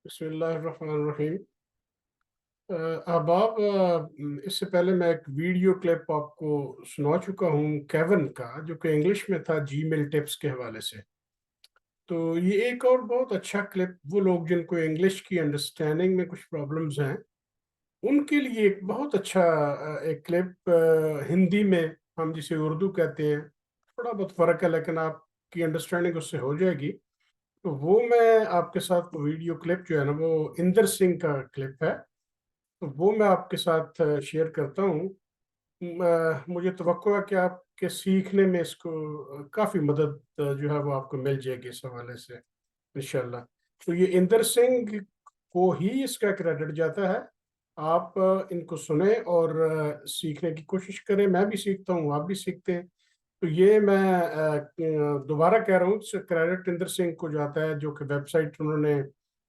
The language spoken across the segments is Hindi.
बिस्मिल्लाहिर्रहमानिर्रहीम। अहबाब, इससे पहले मैं एक वीडियो क्लिप आपको सुना चुका हूँ केवन का, जो कि इंग्लिश में था जीमेल टिप्स के हवाले से। तो ये एक और बहुत अच्छा क्लिप, वो लोग जिनको इंग्लिश की अंडरस्टैंडिंग में कुछ प्रॉब्लम्स हैं उनके लिए एक बहुत अच्छा एक क्लिप, हिंदी में हम जिसे उर्दू कहते हैं, थोड़ा बहुत फ़र्क है लेकिन आपकी अंडरस्टैंडिंग उससे हो जाएगी। तो वो मैं आपके साथ वीडियो क्लिप जो है ना, वो इंदर सिंह का क्लिप है। तो वो मैं आपके साथ शेयर करता हूँ। मुझे तवक्को है कि आपके सीखने में इसको काफ़ी मदद जो है वो आपको मिल जाएगी इस हवाले से, इंशाल्लाह। तो ये इंदर सिंह को ही इसका क्रेडिट जाता है। आप इनको सुने और सीखने की कोशिश करें। मैं भी सीखता हूँ, आप भी सीखते हैं। तो ये मैं दोबारा कह रहा हूँ, क्रेडिट इंदर सिंह को जाता है, जो कि वेबसाइट उन्होंने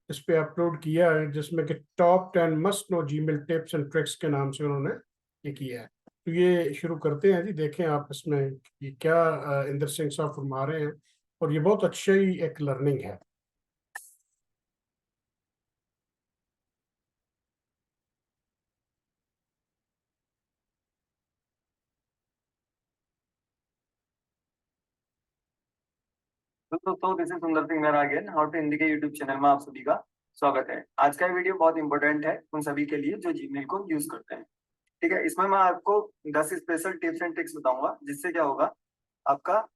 इस पे अपलोड किया है, जिसमें कि top 10 must know Gmail tips and tricks के नाम से उन्होंने ये किया है। तो ये शुरू करते हैं जी। देखें आप इसमें ये क्या इंदर सिंह साहब फरमा रहे हैं, और ये बहुत अच्छी एक लर्निंग है। तो दोस्तों, दिस इज सुंदर सिंह मेरा अगेन हाउ टू हिंदी के यूट्यूब चैनल में आप सभी का स्वागत है। आज का वीडियो बहुत इंपॉर्टेंट है उन सभी के लिए जो जीमेल को यूज करते हैं। ठीक है, इसमें मैं आपको 10 स्पेशल टिप्स एंड ट्रिक्स बताऊंगा, जिससे क्या होगा, आपका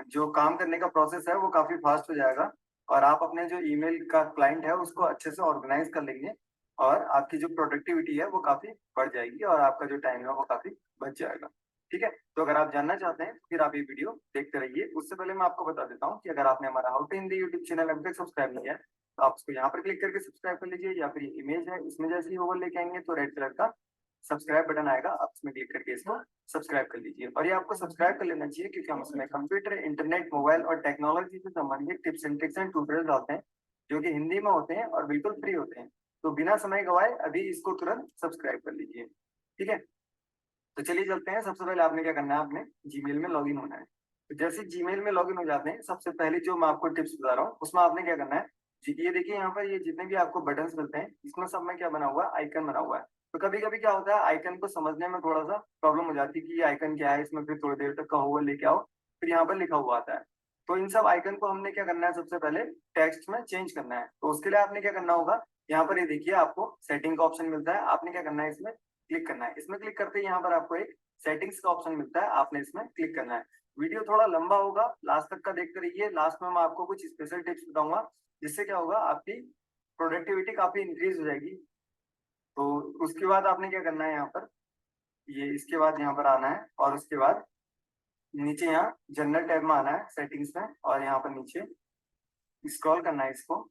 जो काम करने का प्रोसेस है वो काफी फास्ट हो जाएगा और आप अपने जो ईमेल का क्लाइंट है उसको अच्छे से ऑर्गेनाइज कर लेंगे और आपकी जो प्रोडक्टिविटी है वो काफी बढ़ जाएगी और आपका जो टाइम है वो काफी बच जाएगा। ठीक है, तो अगर आप जानना चाहते हैं तो फिर आप ये वीडियो देखते रहिए। उससे पहले मैं आपको बता देता हूँ कि अगर आपने हमारा how to Hindi YouTube channel अभी तक सब्सक्राइब नहीं है तो आप उसको यहाँ पर क्लिक करके सब्सक्राइब कर लीजिए, या फिर ये इमेज है इसमें जैसे ही ओवर लेके आएंगे तो रेड कलर का सब्सक्राइब बटन आएगा, आप इसमें क्लिक करके इसको सब्सक्राइब कर लीजिए। और ये आपको सब्सक्राइब कर लेना चाहिए क्योंकि हम इसमें कंप्यूटर, इंटरनेट, मोबाइल और टेक्नोलॉजी से संबंधित tips and tricks and tutorial डालते हैं जो कि हिंदी में होते हैं और बिल्कुल फ्री होते हैं। तो बिना समय गवाए अभी इसको तुरंत सब्सक्राइब कर लीजिए। ठीक है, तो चलिए चलते हैं। सबसे पहले आपने क्या करना है, आपने जीमेल में लॉगिन होना है। तो जैसे जीमेल में लॉगिन हो जाते हैं, सबसे पहले जो मैं आपको टिप्स बता रहा हूँ उसमें आपने क्या करना है, ये देखिए यहाँ पर ये जितने भी आपको बटन्स मिलते हैं इसमें सब में क्या बना हुआ है, आइकन बना हुआ है। तो कभी कभी क्या होता है, आइकन को समझने में थोड़ा सा प्रॉब्लम हो जाती है कि ये आइकन क्या है, इसमें फिर थोड़ी देर तक कहो हुआ लेके आओ, फिर यहाँ पर लिखा हुआ आता है। तो इन सब आइकन को हमने क्या करना है, सबसे पहले टेक्स्ट में चेंज करना है। तो उसके लिए आपने क्या करना होगा, यहाँ पर ये देखिए आपको सेटिंग का ऑप्शन मिलता है। आपने क्या करना है, इसमें क्लिक करना है। इसमें क्लिक करते ही यहाँ पर आपको एक सेटिंग्स का ऑप्शन मिलता है, आपने इसमें क्लिक करना है। वीडियो थोड़ा लंबा होगा, लास्ट तक का देखते रहिए। लास्ट में मैं आपको कुछ स्पेशल टिप्स बताऊंगा जिससे क्या होगा, आपकी प्रोडक्टिविटी काफी इंक्रीज हो जाएगी। तो उसके बाद आपने क्या करना है, यहाँ पर ये इसके बाद यहाँ पर आना है और उसके बाद नीचे यहाँ जनरल टैब में आना है, सेटिंग्स में, और यहाँ पर नीचे स्क्रॉल करना है इसको।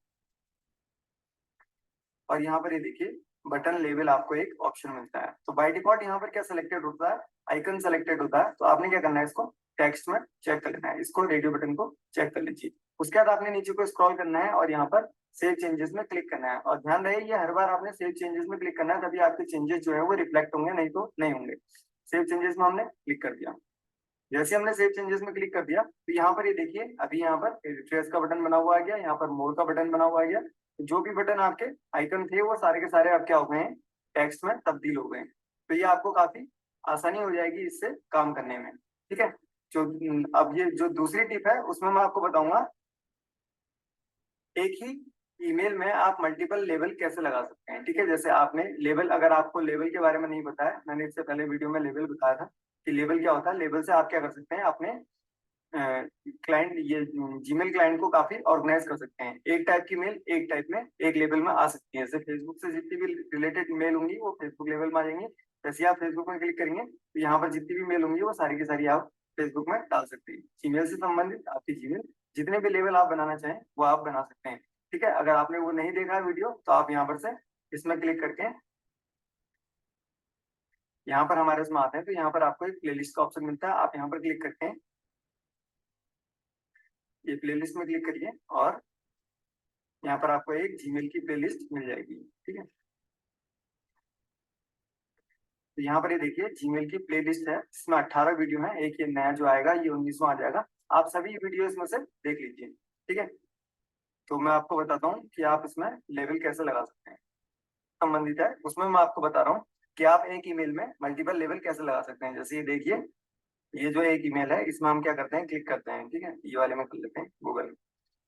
और यहाँ पर ये देखिए बटन लेवल आपको एक ऑप्शन मिलता है। तो बाय डिफॉल्ट यहाँ पर क्या सिलेक्टेड होता है, आइकन सेलेक्टेड होता है। तो आपने क्या करना है, इसको टेक्स्ट में चेक कर लेना है, इसको रेडियो बटन को चेक कर लीजिए। उसके बाद आपने नीचे को स्क्रॉल करना है और यहाँ पर सेव चेंजेस में क्लिक करना है। और ध्यान रहे ये हर बार आपने सेव चेंजेस में क्लिक करना है, तभी आपके चेंजेस जो है वो रिफ्लेक्ट होंगे, नहीं तो नहीं होंगे। सेव चेंजेस में हमने क्लिक कर दिया। जैसे हमने सेव चेंजेस में क्लिक कर दिया तो यहाँ पर ये देखिए अभी यहाँ पर रिफ्रेश का बटन बना हुआ आ गया, यहाँ पर मोर का बटन बना हुआ आ गया। तो जो भी बटन आपके आइकन थे वो सारे के सारे अब क्या हो गए हैं, टेक्स्ट में तब्दील हो गए हैं। तो ये आपको काफी आसानी हो जाएगी इससे काम करने में। ठीक है, जो अब ये जो दूसरी टिप है उसमें मैं आपको बताऊंगा एक ही ईमेल में आप मल्टीपल लेवल कैसे लगा सकते हैं। ठीक है, जैसे आपने लेवल, अगर आपको लेवल के बारे में नहीं पता है, मैंने इससे पहले वीडियो में लेवल बताया था कि लेवल क्या होता है। लेवल से आप क्या कर सकते हैं, अपने क्लाइंट, ये जीमेल क्लाइंट को काफी ऑर्गेनाइज कर सकते हैं। एक टाइप की मेल एक टाइप में एक लेवल में आ सकती है। जैसे फेसबुक से जितनी भी रिलेटेड मेल होंगी वो फेसबुक लेवल में आ जाएंगी। जैसे आप फेसबुक में क्लिक करेंगे तो यहाँ पर जितनी भी मेल होंगी वो सारी की सारी आप फेसबुक में डाल सकते हैं। जीमेल से संबंधित आपकी जीमेल जितने भी लेवल आप बनाना चाहें वो आप बना सकते हैं। ठीक है, अगर आपने वो नहीं देखा है वीडियो तो आप यहाँ पर से इसमें क्लिक करके यहाँ पर हमारे इसमें आते हैं। तो यहाँ पर आपको एक प्लेलिस्ट का ऑप्शन मिलता है, आप यहाँ पर क्लिक करते हैं, ये प्लेलिस्ट में क्लिक करिए और यहाँ पर आपको एक जीमेल की प्लेलिस्ट मिल जाएगी। ठीक है, तो यहाँ पर ये देखिए जीमेल की प्लेलिस्ट है, इसमें 18 वीडियो है। एक ये नया जो आएगा ये 19वां आ जाएगा। आप सभी वीडियो इसमें से देख लीजिए। ठीक है, तो मैं आपको बताता हूँ कि आप इसमें लेबल कैसे लगा सकते हैं, संबंधित है उसमें मैं आपको बता रहा हूँ कि आप एक ईमेल में मल्टीपल लेबल कैसे लगा सकते हैं। जैसे ये देखिए, ये जो एक ईमेल है इसमें हम क्या करते हैं, क्लिक करते हैं, ठीक है, ये वाले में कर लेते हैं गूगल में।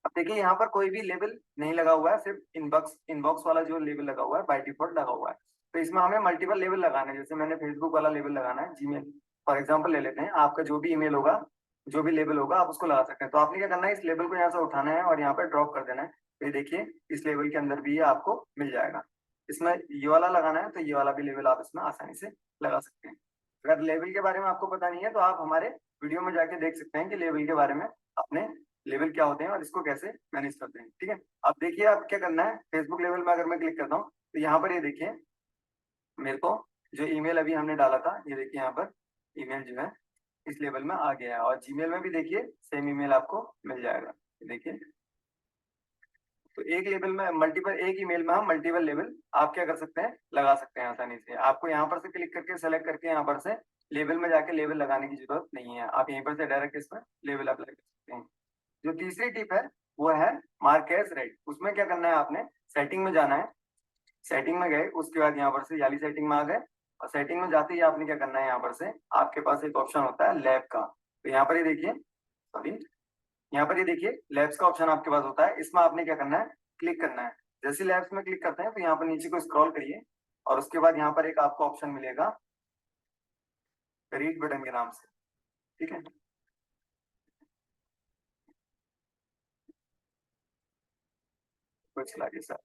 अब देखिए यहाँ पर कोई भी लेबल नहीं लगा हुआ है, सिर्फ इनबॉक्स इनबॉक्स वाला जो लेबल लगा हुआ है बाय डिफॉल्ट लगा हुआ है। तो इसमें हमें मल्टीपल लेबल लगाना है। जैसे मैंने फेसबुक वाला लेबल लगाना है, जीमेल फॉर एग्जाम्पल ले लेते हैं, आपका जो भी ईमेल होगा, जो भी लेबल होगा आप उसको लगा सकते हैं। तो आपने क्या करना है, इस लेबल को यहाँ से उठाना है और यहाँ पर ड्रॉप कर देना है। तो ये देखिए इस लेबल के अंदर भी ये आपको मिल जाएगा। इसमें ये वाला लगाना है तो ये वाला भी लेबल आप इसमें आसानी से लगा सकते हैं। अगर लेबल के बारे में आपको पता नहीं है तो आप हमारे वीडियो में जाके देख सकते हैं कि लेबल के बारे में, अपने लेवल क्या होते हैं और इसको कैसे मैनेज करते हैं। ठीक है, अब देखिए अब क्या करना है, फेसबुक लेवल में अगर मैं क्लिक करता हूँ तो यहाँ पर ये देखिए मेरे को जो ईमेल अभी हमने डाला था, ये देखिए यहाँ पर ईमेल जो है इस लेवल में आ गया है। और जीमेल में भी देखिए सेम ईमेल आपको मिल जाएगा, देखिए। तो एक लेवल में मल्टीपल, एक ईमेल में हम मल्टीपल लेवल आप क्या कर सकते हैं, लगा सकते हैं आसानी से। आपको यहाँ पर से क्लिक करके सेलेक्ट करके यहाँ पर से लेवल में जाके लेवल लगाने की जरूरत नहीं है, आप यहीं पर से डायरेक्ट इसमें लेवल अप्लाई कर सकते हैं। जो तीसरी टिप है वो है मार्क एज रेड। उसमें क्या करना है, आपने सेटिंग में जाना है, सेटिंग में गए उसके बाद यहाँ पर से वाली सेटिंग में आ गए, और सेटिंग में जाते ही आपने क्या करना है, यहाँ पर से आपके पास एक ऑप्शन होता है लैब का। तो यहाँ पर ये देखिए, सॉरी, यहाँ पर ये देखिए लैब्स का ऑप्शन आपके पास होता है, इसमें आपने क्या करना है, क्लिक करना है। जैसे लैब्स में क्लिक करते हैं तो यहाँ पर नीचे को स्क्रॉल करिए और उसके बाद यहाँ पर एक आपको ऑप्शन मिलेगा रीड बटन के नाम से, ठीक है। कुछ लागे sir,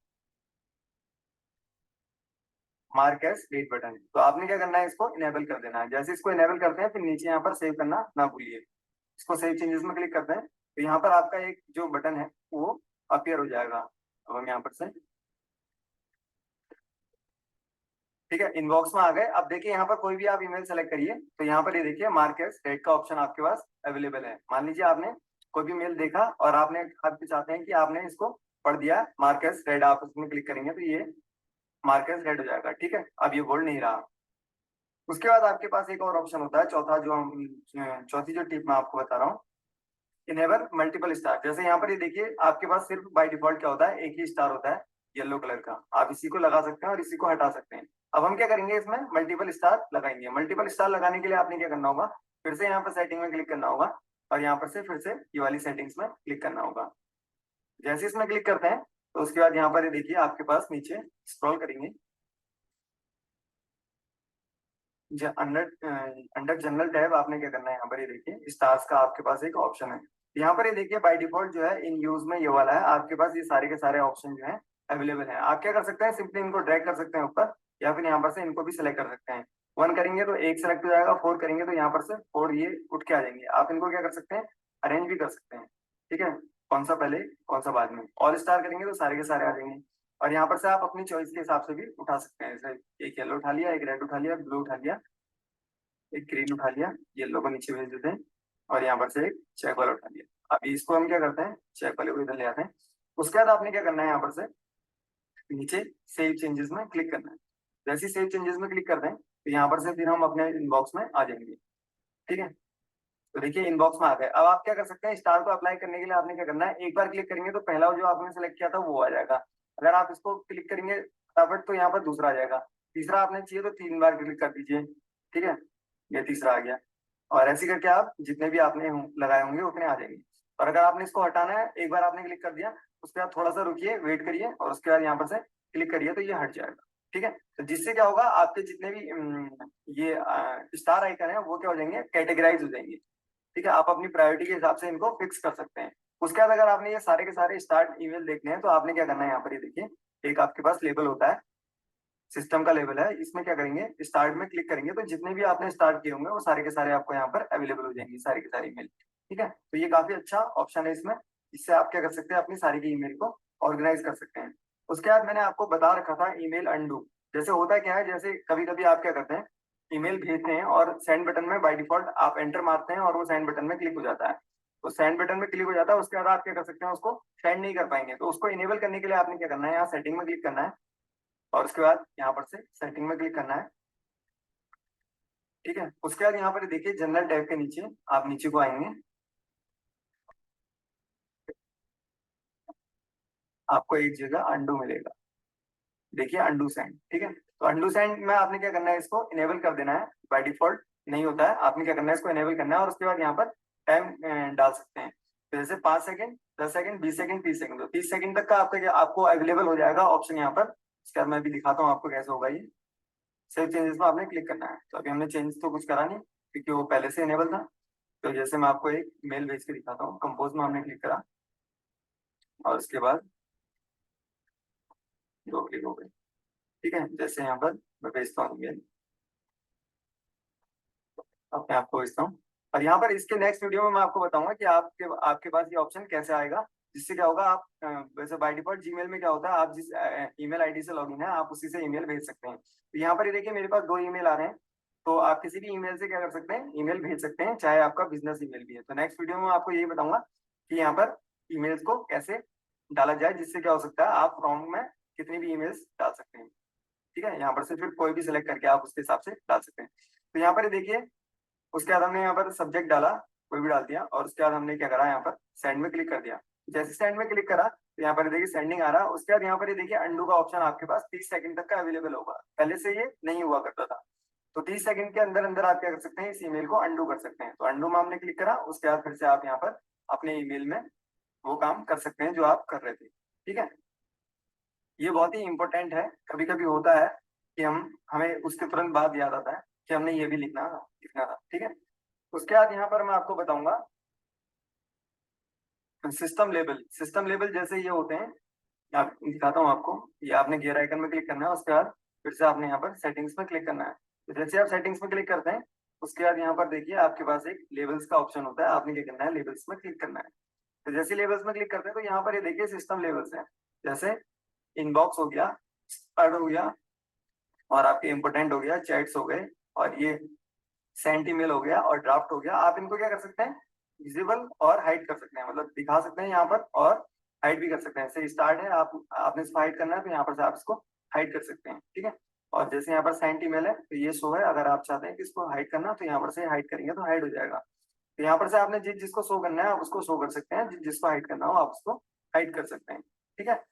mark as read button. तो आपने क्या करना है, इसको इनेबल कर देना है। जैसे इसको इनेबल करते हैं फिर नीचे यहाँ पर सेव करना ना भूलिए। इसको सेव चेंजेस में क्लिक करते हैं तो यहाँ पर आपका एक जो बटन है वो अपीयर हो जाएगा। अब हम यहाँ पर से, ठीक है, इनबॉक्स में आ गए। अब देखिए यहाँ पर कोई भी आप ईमेल सेलेक्ट करिए तो यहाँ पर ये देखिए मार्क एज रेड का ऑप्शन आपके पास अवेलेबल है। मान लीजिए आपने कोई भी मेल देखा और आपने, आप चाहते हैं कि आपने इसको पढ़ दिया, मार्क एज रेड, आप उसमें क्लिक करेंगे तो ये मार्क एज रेड हो जाएगा, ठीक है। अब ये बोल्ड नहीं रहा। उसके बाद आपके पास एक और ऑप्शन होता है, चौथा जो हम चौथी जो टिप मैं आपको बता रहा हूँ, इनेबल मल्टीपल स्टार। जैसे यहाँ पर ये देखिए आपके पास सिर्फ बाय डिफॉल्ट क्या होता है, एक ही स्टार होता है येलो कलर का। आप इसी को लगा सकते हैं और इसी को हटा सकते हैं। अब हम क्या करेंगे, इसमें मल्टीपल स्टार लगाएंगे। मल्टीपल स्टार लगाने के लिए आपने क्या करना होगा, फिर से यहाँ पर सेटिंग में क्लिक करना होगा और यहाँ पर से फिर से ये वाली सेटिंग्स में क्लिक करना होगा। जैसे इसमें क्लिक करते हैं तो उसके बाद यहाँ पर ये देखिए आपके पास नीचे स्क्रॉल करेंगे, अंडर अंडर जनरल टैब आपने क्या करना है, यहाँ पर ये देखिए स्टार्स का आपके पास एक ऑप्शन है। यहाँ पर ये देखिए बाय डिफॉल्ट जो है इन यूज में ये वाला है, आपके पास ये सारे के सारे ऑप्शन जो है अवेलेबल है। आप क्या कर सकते हैं, सिंपली इनको ड्रैग कर सकते हैं ऊपर, या फिर यहाँ पर से इनको भी सिलेक्ट कर सकते हैं। 1 करेंगे तो 1 सेलेक्ट हो जाएगा, 4 करेंगे तो यहाँ पर से 4 ये उठ के आ जाएंगे। आप इनको क्या कर सकते हैं, अरेंज भी कर सकते हैं, ठीक है, कौन सा पहले कौन सा बाद में। ऑल स्टार करेंगे तो सारे के सारे आ जाएंगे। और यहाँ पर से आप अपनी चॉइस के हिसाब से भी उठा सकते हैं। जैसे एक येलो उठा लिया, एक रेड उठा लिया, ब्लू उठा लिया, एक ग्रीन उठा लिया, येलो को नीचे भेज देते हैं, और यहाँ पर से एक चेक वाला उठा लिया। अब इसको हम क्या करते हैं, चेक वाले को इधर ले आते हैं। उसके बाद आपने क्या करना है, यहाँ पर से नीचे सेव चेंजेस में क्लिक करना है। जैसे ही सेव चेंजेस में क्लिक करते हैं तो यहाँ पर से फिर हम अपने इनबॉक्स में आ जाएंगे, ठीक है। तो देखिए इनबॉक्स में आ गए। अब आप क्या कर सकते हैं, स्टार को अप्लाई करने के लिए आपने क्या करना है, एक बार क्लिक करेंगे तो पहला जो आपने सेलेक्ट किया था वो आ जाएगा। अगर आप इसको क्लिक करेंगे फटाफट तो यहाँ पर दूसरा आ जाएगा। तीसरा आपने चाहिए तो 3 बार क्लिक कर दीजिए, ठीक है, ये तीसरा आ गया। और ऐसे करके आप जितने भी आपने लगाए होंगे उतने आ जाएंगे। और अगर आपने इसको हटाना है, एक बार आपने क्लिक कर दिया उसके बाद थोड़ा सा रुकिए, वेट करिए और उसके बाद यहाँ पर से क्लिक करिए तो ये हट जाएगा, ठीक है। तो जिससे क्या होगा, आपके जितने भी ये स्टार आइकन है वो क्या हो जाएंगे, कैटेगराइज हो जाएंगे, ठीक है। आप अपनी प्रायोरिटी के हिसाब से इनको फिक्स कर सकते हैं। उसके बाद अगर आपने ये सारे के सारे स्टार्ट ईमेल देखने हैं तो आपने क्या करना है, यहाँ पर ये देखिए एक आपके पास लेबल होता है, सिस्टम का लेवल है, इसमें क्या करेंगे, स्टार्ट में क्लिक करेंगे तो जितने भी आपने स्टार्ट किए होंगे वो सारे के सारे आपको यहाँ पर अवेलेबल हो जाएंगे, सारी की सारी ईमेल, ठीक है। तो ये काफी अच्छा ऑप्शन है इसमें, इससे आप क्या कर सकते हैं, अपनी सारी की ईमेल को ऑर्गेनाइज कर सकते हैं। उसके बाद मैंने आपको बता रखा था ईमेल अनडू। जैसे होता क्या है, जैसे कभी कभी आप क्या करते हैं, ईमेल भेजते हैं और सेंड बटन में बाय डिफॉल्ट आप एंटर मारते हैं और वो सेंड बटन में क्लिक हो जाता है। तो सेंड बटन में क्लिक हो जाता है, उसके बाद आप क्या कर सकते हैं, उसको सेंड नहीं कर पाएंगे। तो उसको इनेबल करने के लिए आपने क्या करना है, यहाँ सेटिंग में क्लिक करना है और उसके बाद यहाँ पर से सेटिंग में क्लिक करना है, ठीक है। उसके बाद यहाँ पर देखिए जनरल टैब के नीचे आप नीचे को आएंगे, आपको एक जगह अंडू मिलेगा, देखिए अंडू सेंड, ठीक है। तो अंडू सेंड में आपने क्या करना है, इसको इनेबल कर देना है, बाय डिफॉल्ट नहीं होता है, आपने क्या करना है, इसको इनेबल करना है और उसके बाद यहाँ पर टाइम डाल सकते हैं। तो जैसे 5 सेकंड, 10 सेकंड, 20 सेकंड, 30 सेकंड, तो 30 सेकंड तक का आपका आपको अवेलेबल हो जाएगा ऑप्शन यहाँ पर। इसके बाद मैं भी दिखाता हूँ आपको कैसे होगा ये। सेव चेंजेस में आपने क्लिक करना है। तो अभी हमने चेंज तो कुछ करा नहीं क्योंकि वो पहले से इनेबल था। तो जैसे मैं आपको एक मेल भेज के दिखाता हूँ, कंपोज में हमने क्लिक करा और उसके बाद 2 क्लिक हो गए, ठीक है। जैसे यहाँ पर मैं भेजता हूँ मेल, अपने आपको भेजता हूँ। और यहाँ पर इसके नेक्स्ट वीडियो में मैं आपको बताऊंगा कि आपके आपके पास ये ऑप्शन कैसे आएगा, जिससे क्या होगा, आप वैसे बाय डिफॉल्ट जीमेल में क्या होता है, आप जिस ईमेल आईडी से लॉगिन है आप उसी से ईमेल भेज सकते हैं। तो यहाँ पर ये देखिए मेरे पास 2 ईमेल आ रहे हैं, तो आप किसी भी ईमेल से क्या कर सकते हैं, ईमेल भेज सकते हैं, चाहे आपका बिजनेस ईमेल भी है। तो नेक्स्ट वीडियो में आपको यही बताऊंगा कि यहाँ पर ईमेल्स को कैसे डाला जाए, जिससे क्या हो सकता है, आप प्रॉम्प्ट में कितनी भी ईमेल्स डाल सकते हैं, ठीक है। यहाँ पर से फिर कोई भी सिलेक्ट करके आप उसके हिसाब से डाल सकते हैं। तो यहाँ पर ये देखिए, उसके बाद हमने यहाँ पर सब्जेक्ट डाला, कोई भी डाल दिया, और उसके बाद हमने क्या करा, यहाँ पर सेंड में क्लिक कर दिया। जैसे सेंड में क्लिक करा तो यहाँ पर देखिए सेंडिंग आ रहा है। उसके बाद यहाँ पर ये देखिए अंडू का ऑप्शन आपके पास 30 सेकंड तक का अवेलेबल होगा, पहले से ये नहीं हुआ करता था। तो 30 सेकंड के अंदर अंदर आप क्या कर सकते हैं, इस ईमेल को अंडू कर सकते हैं। तो अंडू में हमने क्लिक करा, उसके बाद फिर से आप यहाँ पर अपने ईमेल में वो काम कर सकते हैं जो आप कर रहे थे, ठीक है। ये बहुत ही इंपॉर्टेंट है। कभी कभी होता है कि हमें उसके तुरंत बाद याद आता है कि हमने ये भी लिखना था, ठीक है। उसके बाद यहाँ पर मैं आपको बताऊंगा सिस्टम लेवल जैसे ये होते हैं। आप दिखाता हूँ आपको, ये आपने गियर आइकन में क्लिक करना है, उसके बाद फिर से आपने यहाँ पर सेटिंग्स में क्लिक करना है। तो जैसे आप सेटिंग्स में क्लिक करते हैं, उसके बाद यहाँ पर देखिए आपके पास एक लेवल्स का ऑप्शन होता है, आपने क्या करना है, लेवल्स में क्लिक करना है। तो जैसे लेवल्स में क्लिक करते हैं तो यहाँ पर ये देखिए सिस्टम लेवल्स है, जैसे इनबॉक्स हो गया, स्पर्ड हो गया, और आपके इंपोर्टेंट हो गया, चैट्स हो गए, और ये सेंट ईमेल हो गया, और ड्राफ्ट हो गया। आप इनको क्या कर सकते हैं, विजिबल और हाइड कर सकते हैं, मतलब दिखा सकते हैं यहाँ पर और हाइड भी कर सकते हैं। जैसे स्टार्ट है, आपने इसको हाइड करना है तो यहाँ पर से आप इसको हाइड कर सकते हैं, ठीक है। और जैसे यहाँ पर सेंट ईमेल है तो ये शो है, अगर आप चाहते हैं कि इसको हाइड करना तो यहाँ पर से हाइड करेंगे तो हाइड हो जाएगा। तो यहाँ पर से आपने जिसको शो करना है आप उसको शो कर सकते हैं, जिसको हाइड करना हो आप उसको हाइड कर सकते हैं, ठीक है।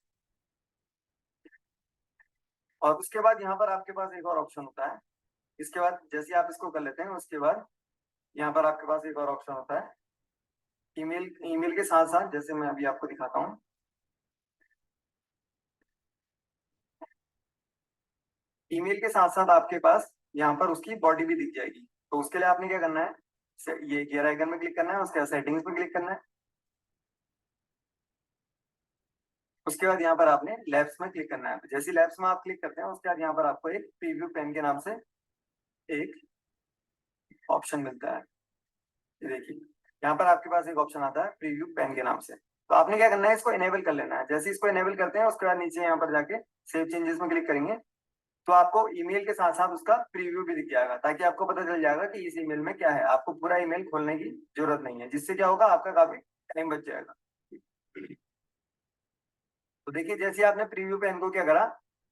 और उसके बाद यहाँ पर आपके पास एक और ऑप्शन होता है। इसके बाद जैसे आप इसको कर लेते हैं, उसके बाद यहाँ पर आपके पास एक और ऑप्शन होता है ईमेल। ईमेल के साथ साथ जैसे मैं अभी आपको दिखाता हूँ, ईमेल के साथ साथ आपके पास यहाँ पर उसकी बॉडी भी दिख जाएगी। तो उसके लिए आपने क्या करना है, ये गियर आइकन में क्लिक करना है, उसके बाद सेटिंग्स में क्लिक करना है, उसके बाद यहाँ पर आपने लैब्स में क्लिक करना है। तो जैसे लैब्स में आप क्लिक करते हैं, उसके बाद यहाँ पर आपको एक प्रीव्यू पेन के नाम से एक ऑप्शन मिलता है। ये देखिए यहाँ पर आपके पास एक ऑप्शन आता है प्रीव्यू पेन के नाम से। तो आपने क्या करना है, इसको इनेबल कर लेना है। जैसे इसको इनेबल करते हैं, उसके बाद नीचे यहाँ पर जाके सेव चेंजेस में क्लिक करेंगे, तो आपको ईमेल के साथ साथ उसका प्रीव्यू भी दिख जाएगा, ताकि आपको पता चल जाएगा कि इस ईमेल में क्या है। आपको पूरा ईमेल खोलने की जरूरत नहीं है, जिससे क्या होगा, आपका काफी टाइम बच जाएगा। तो देखिए जैसे आपने प्रीव्यू पेन को क्या करा,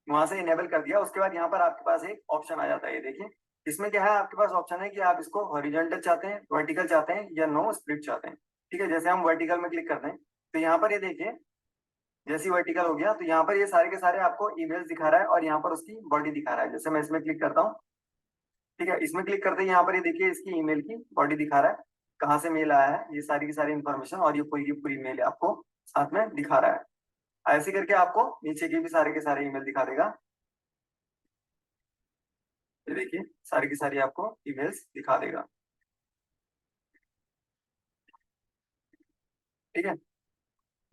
वहां से इनेबल कर दिया, उसके बाद यहाँ पर आपके पास एक ऑप्शन आ जाता है। ये देखिए इसमें क्या है, आपके पास ऑप्शन है कि आप इसको हॉरिजॉन्टल चाहते हैं, वर्टिकल चाहते हैं, या नो स्प्लिट चाहते हैं, ठीक है। जैसे हम वर्टिकल में क्लिक करते हैं तो यहाँ पर ये देखिए जैसे वर्टिकल हो गया तो यहाँ पर ये सारे के सारे आपको ईमेल्स दिखा रहा है, और यहाँ पर उसकी बॉडी दिखा रहा है। जैसे मैं इसमें क्लिक करता हूँ, ठीक है, इसमें क्लिक करते हैं, यहाँ पर ये देखिए इसकी ईमेल की बॉडी दिखा रहा है, कहाँ से मेल आया है, ये सारी की सारी इन्फॉर्मेशन, और ये पूरी की पूरी मेल आपको साथ में दिखा रहा है। ऐसे करके आपको नीचे के भी सारे के सारे ईमेल दिखा देगा। ये देखिए सारी की सारी आपको ईमेल्स दिखा देगा, ठीक है।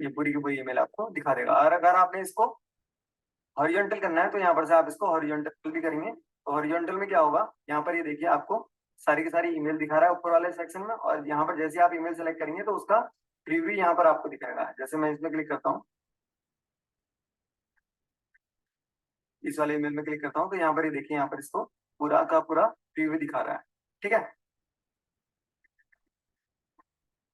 ये पूरी की पूरी ईमेल आपको दिखा देगा। और अगर आपने इसको हॉरिजॉन्टल करना है तो यहाँ पर से आप इसको हॉरिजॉन्टल भी करेंगे। तो हॉरिजॉन्टल में क्या होगा, यहाँ पर ये देखिए आपको सारी की सारी ईमेल दिखा रहा है ऊपर वाले सेक्शन में, और यहाँ पर जैसे आप ईमेल सेलेक्ट करेंगे तो उसका प्रीव्यू यहाँ पर आपको दिखाएगा। जैसे मैं इसमें क्लिक करता हूँ, इस वाले ईमेल में क्लिक करता हूँ, तो यहाँ पर ये देखिए यहाँ पर इसको पूरा का पूरा प्रीव्यू दिखा रहा है, ठीक है।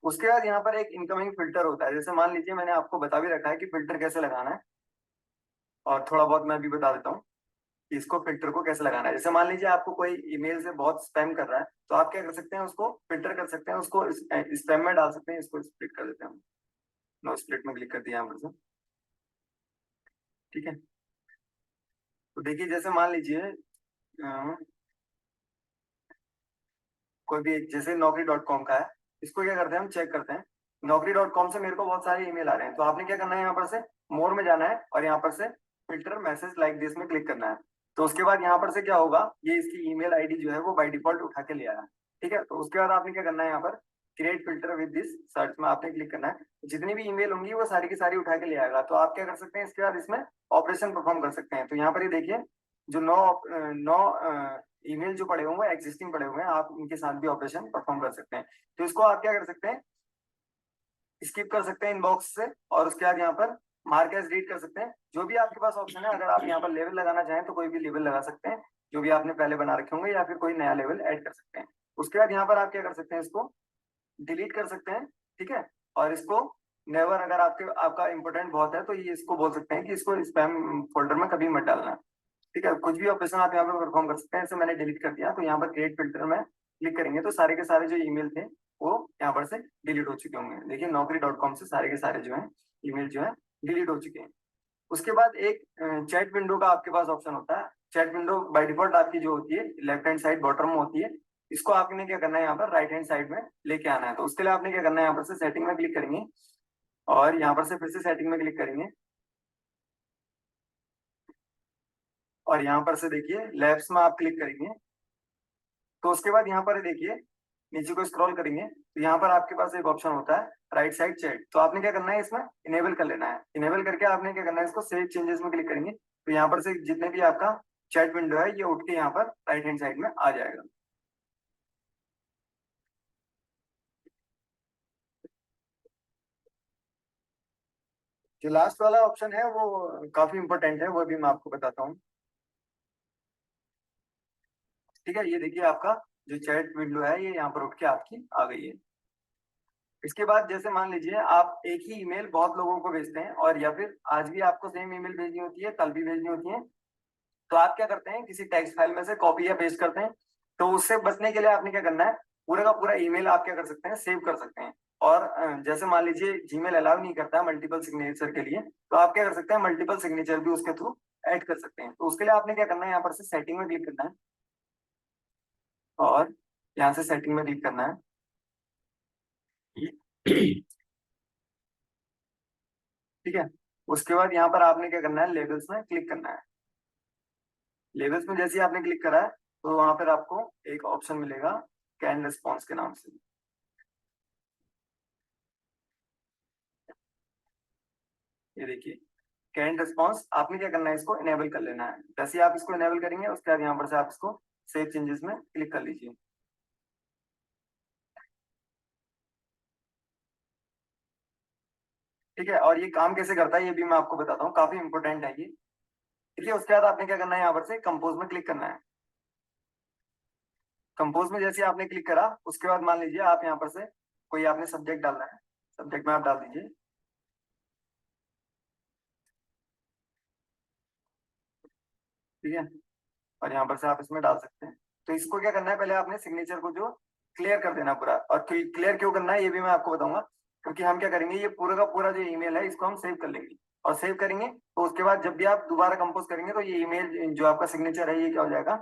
उसके बाद यहाँ पर एक इनकमिंग फिल्टर होता है। जैसे मान लीजिए मैंने आपको बता भी रखा है कि फिल्टर कैसे लगाना है, और थोड़ा बहुत मैं भी बता देता हूँ कि इसको फिल्टर को कैसे लगाना है। जैसे मान लीजिए आपको कोई ईमेल से बहुत स्पैम कर रहा है, तो आप क्या कर सकते हैं, उसको फिल्टर कर सकते हैं, उसको स्पैम में डाल सकते हैं। इसको स्प्लिट कर देते हैं हम, नो स्प्लिट में क्लिक कर दिया यहाँ पर से। ठीक है, तो देखिए जैसे मान लीजिए कोई भी जैसे naukri.com का है, इसको क्या करते हैं हम चेक करते हैं। naukri.com से मेरे को बहुत सारे ईमेल आ रहे हैं, तो आपने क्या करना है, यहाँ पर से मोर में जाना है और यहाँ पर से फिल्टर मैसेज लाइक दिस में क्लिक करना है। तो उसके बाद यहाँ पर से क्या होगा, ये इसकी ईमेल आईडी जो है वो बाय डिफॉल्ट उठा के ले आया। ठीक है, तो उसके बाद आपने क्या करना है, यहाँ पर create filter with this search में आपने क्लिक करना है। जितनी भी ईमेल होंगी वो सारी की सारी उठा के ले आएगा। तो आप क्या कर सकते हैं, इसके बाद इसमें ऑपरेशन परफॉर्म कर सकते हैं। तो यहाँ पर ये देखिए जो नौ नौ ईमेल जो पड़े हुए हैं एग्जिस्टिंग पड़े हुए हैं, आप इनके साथ भी ऑपरेशन परफॉर्म कर सकते हैं। तो इसको आप क्या कर सकते हैं, स्किप कर सकते हैं इनबॉक्स से, और उसके बाद यहाँ पर मार्क एज रीड कर सकते हैं। जो भी आपके पास ऑप्शन है, अगर आप यहाँ पर लेवल लगाना चाहें तो कोई भी लेवल लगा सकते हैं जो भी आपने पहले बना रखे होंगे, या फिर कोई नया लेवल ऐड कर सकते हैं। उसके बाद यहाँ पर आप क्या कर सकते हैं, इसको डिलीट कर सकते हैं। ठीक है, और इसको नेवर, अगर आपका इंपोर्टेंट बहुत है तो ये इसको बोल सकते हैं कि इसको स्पैम फोल्डर में कभी मत डालना। ठीक है, कुछ भी ऑपरेशन आप यहाँ पे परफॉर्म कर सकते हैं। जैसे मैंने डिलीट कर दिया, तो यहाँ पर क्रिएट फिल्टर में क्लिक करेंगे तो सारे के सारे जो ईमेल थे वो यहाँ पर से डिलीट हो चुके होंगे। देखिए naukri.com से सारे के सारे जो है ईमेल जो है डिलीट हो चुके हैं। उसके बाद एक चैट विंडो का आपके पास ऑप्शन होता है। चैट विंडो बाय डिफॉल्ट आपकी जो होती है लेफ्ट हैंड साइड बॉटम में होती है। इसको आपने क्या करना है, यहाँ पर राइट हैंड साइड में लेके आना है। तो उसके लिए आपने क्या करना है, यहाँ पर से सेटिंग में क्लिक करेंगे और यहाँ पर से फिर से सेटिंग में क्लिक करेंगे और यहाँ पर से देखिए लैब्स में आप क्लिक करेंगे। तो उसके बाद यहाँ पर देखिए नीचे को स्क्रॉल करेंगे तो यहाँ पर आपके पास एक ऑप्शन होता है राइट साइड चैट। तो आपने क्या करना है, इसमें इनेबल कर लेना है। इनेबल करके आपने क्या करना है, इसको सेव चेंजेस में क्लिक करेंगे तो यहाँ पर से जितने भी आपका चैट विंडो है ये उठ के यहाँ पर राइट हैंड साइड में आ जाएगा। जो लास्ट वाला ऑप्शन है वो काफी इंपॉर्टेंट है, वो भी मैं आपको बताता हूँ। ठीक है, ये देखिए आपका जो चैट विंडो है ये यहाँ पर उठ के आपकी आ गई है। इसके बाद जैसे मान लीजिए आप एक ही ईमेल बहुत लोगों को भेजते हैं, और या फिर आज भी आपको सेम ईमेल भेजनी होती है, कल भी भेजनी होती है, तो आप क्या करते हैं, किसी टेक्स्ट फाइल में से कॉपी या पेस्ट करते हैं। तो उससे बचने के लिए आपने क्या करना है, पूरा का पूरा ईमेल आप क्या कर सकते हैं, सेव कर सकते हैं। और जैसे मान लीजिए जीमेल अलाउ नहीं करता मल्टीपल सिग्नेचर के लिए, तो आप क्या कर सकते हैं, मल्टीपल सिग्नेचर भी उसके थ्रू ऐड कर सकते हैं। तो उसके लिए आपने क्या करना है, यहाँ पर से सेटिंग में क्लिक करना है और यहाँ से सेटिंग में क्लिक करना है। ठीक है, उसके बाद यहाँ पर आपने क्या करना है, लेबल्स में क्लिक करना है। लेबल्स में जैसे ही आपने क्लिक करा है तो वहां पर आपको एक ऑप्शन मिलेगा कैन रिस्पॉन्स के नाम से। ये देखिए कैन रिस्पॉन्स, आपने क्या करना है, इसको इनेबल कर लेना है। जैसे ही आप इसको इनेबल करेंगे उसके बाद यहाँ पर से आप इसको सेव चेंजेस में क्लिक कर लीजिए। ठीक है, और ये काम कैसे करता है ये भी मैं आपको बताता हूँ, काफी इंपॉर्टेंट है ये। ठीक है, उसके बाद आपने क्या करना है, यहाँ पर से कंपोज में क्लिक करना है। कंपोज में जैसे आपने क्लिक करा उसके बाद मान लीजिए आप यहाँ पर से कोई आपने सब्जेक्ट डालना है, सब्जेक्ट में आप डाल दीजिए। ठीक है, और यहाँ पर से आप इसमें डाल सकते हैं। तो इसको क्या करना है, पहले आपने सिग्नेचर को जो क्लियर कर देना पूरा। और क्लियर क्यों करना है ये भी मैं आपको बताऊंगा, क्योंकि हम क्या करेंगे, ये पूरा का पूरा जो ईमेल है इसको हम सेव कर लेंगे। और सेव करेंगे तो उसके बाद जब भी आप दोबारा कंपोज करेंगे तो ये ईमेल जो आपका सिग्नेचर है ये क्या हो जाएगा,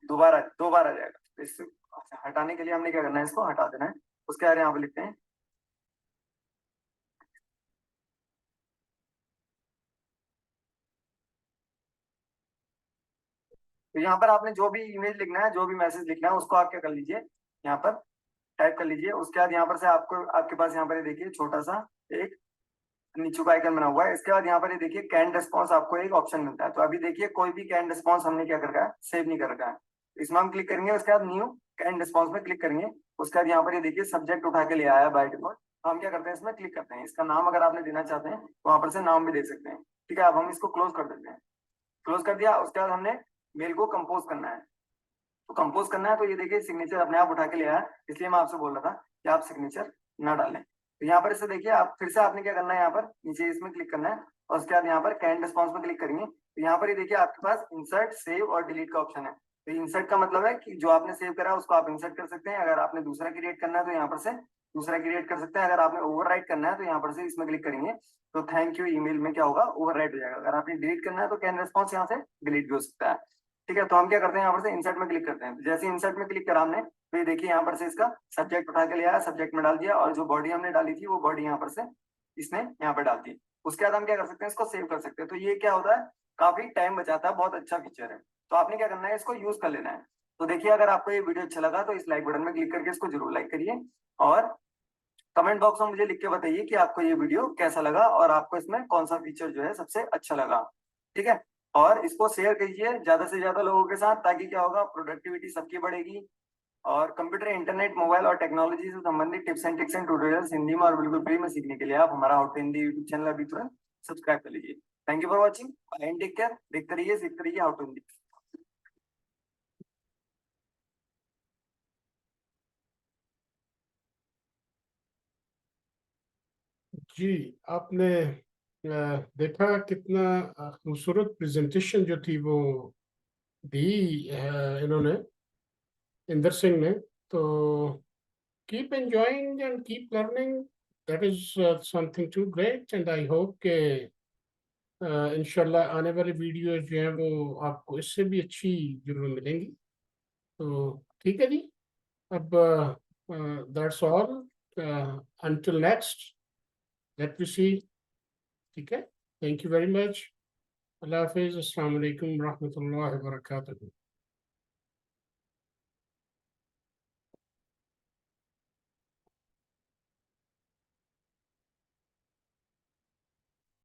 दोबारा दोबारा आ जाएगा। तो इससे हटाने के लिए हमने क्या करना है, इसको हटा देना है। उसके बाद यहाँ पे लिखते हैं तो यहाँ पर आपने जो भी इमेज लिखना है, जो भी मैसेज लिखना है उसको आप क्या कर लीजिए, यहाँ पर टाइप कर लीजिए। उसके बाद यहाँ पर से आपको आपके पास यहाँ पर ये देखिए छोटा सा एक नीचे का आइकन बना हुआ है। इसके बाद यहाँ पर ये देखिए कैन रिस्पॉन्स आपको एक ऑप्शन मिलता है। तो अभी देखिए कोई भी कैन रिस्पॉन्स हमने क्या कर रखा है, सेव नहीं कर रखा है। इसमें हम क्लिक करेंगे, उसके बाद न्यू कैन रिस्पॉन्स में क्लिक करेंगे। उसके बाद यहाँ पर ये देखिए सब्जेक्ट उठा के ले आया बाय डिफॉल्ट। तो हम क्या करते हैं, इसमें क्लिक करते हैं। इसका नाम अगर आपने देना चाहते हैं तो वहां पर से नाम भी दे सकते हैं। ठीक है, अब हम इसको क्लोज कर देते हैं। क्लोज कर दिया, उसके बाद हमने मेल को कंपोज करना है। तो कंपोज करना है तो ये देखिए सिग्नेचर अपने आप उठा के ले आया, इसलिए मैं आपसे बोल रहा था कि आप सिग्नेचर ना डालें। तो यहाँ पर इसे देखिए, आप फिर से आपने क्या करना है, यहाँ पर नीचे इसमें क्लिक करना है और उसके बाद यहाँ पर कैन रिस्पॉन्स में क्लिक करेंगे। तो यहाँ पर ये देखिए आपके पास इंसर्ट, सेव और डिलीट का ऑप्शन है। तो इंसर्ट का मतलब है कि जो आपने सेव करा है उसको आप इंसर्ट कर सकते हैं। अगर आपने दूसरा क्रिएट करना है तो यहाँ पर से दूसरा क्रिएट कर सकते हैं। अगर आपने ओवरराइट करना है तो यहाँ पर से इसमें क्लिक करेंगे तो थैंक यू ईमेल में क्या होगा, ओवरराइट हो जाएगा। अगर आपने डिलीट करना है तो कैन रिस्पॉन्स यहाँ से डिलीट भी हो सकता है। ठीक है, तो हम क्या करते हैं, यहाँ पर से इंसर्ट में क्लिक करते हैं। जैसे इंसर्ट में क्लिक करा हमने तो ये देखिए यहाँ पर से इसका सब्जेक्ट उठा के ले आया, सब्जेक्ट में डाल दिया, और जो बॉडी हमने डाली थी वो बॉडी यहाँ पर से इसने यहाँ पर डाल दी। उसके बाद हम क्या कर सकते हैं, इसको सेव कर सकते हैं। तो ये क्या होता है, काफी टाइम बचाता है, बहुत अच्छा फीचर है। तो आपने क्या करना है, इसको यूज कर लेना है। तो देखिए, अगर आपको ये वीडियो अच्छा लगा तो इस लाइक बटन में क्लिक करके इसको जरूर लाइक करिए, और कमेंट बॉक्स में मुझे लिख के बताइए कि आपको ये वीडियो कैसा लगा और आपको इसमें कौन सा फीचर जो है सबसे अच्छा लगा। ठीक है, और इसको शेयर कीजिए ज्यादा से ज्यादा लोगों के साथ, ताकि क्या होगा, प्रोडक्टिविटी सबकी बढ़ेगी। और कंप्यूटर, इंटरनेट, मोबाइल और टेक्नोलॉजी से संबंधित tips and tricks and tutorials Hindi में और बिल्कुल फ्री में सीखने के लिए आप हमारा how to Hindi YouTube channel अभी तुरंत सब्सक्राइब कर लीजिए। Thank you for watching and take care. देखते रहिए, सीखते रहिए हाउ टू हिंदी। जी, आपने देखा कितना खूबसूरत प्रेजेंटेशन जो थी वो दी इन्होंने, इंदर सिंह ने। तो keep enjoying and keep learning. That is something too great, and I hope के इंशाल्लाह आने वाली वीडियो जो है वो आपको इससे भी अच्छी जरूर मिलेंगी। तो ठीक है जी, अब that's all, until next, let me see। ठीक है, थैंक यू वेरी मच। अल्लाह हाफिज़, अस्सलाम वालेकुम रहमतुल्लाहि व बरकातहू।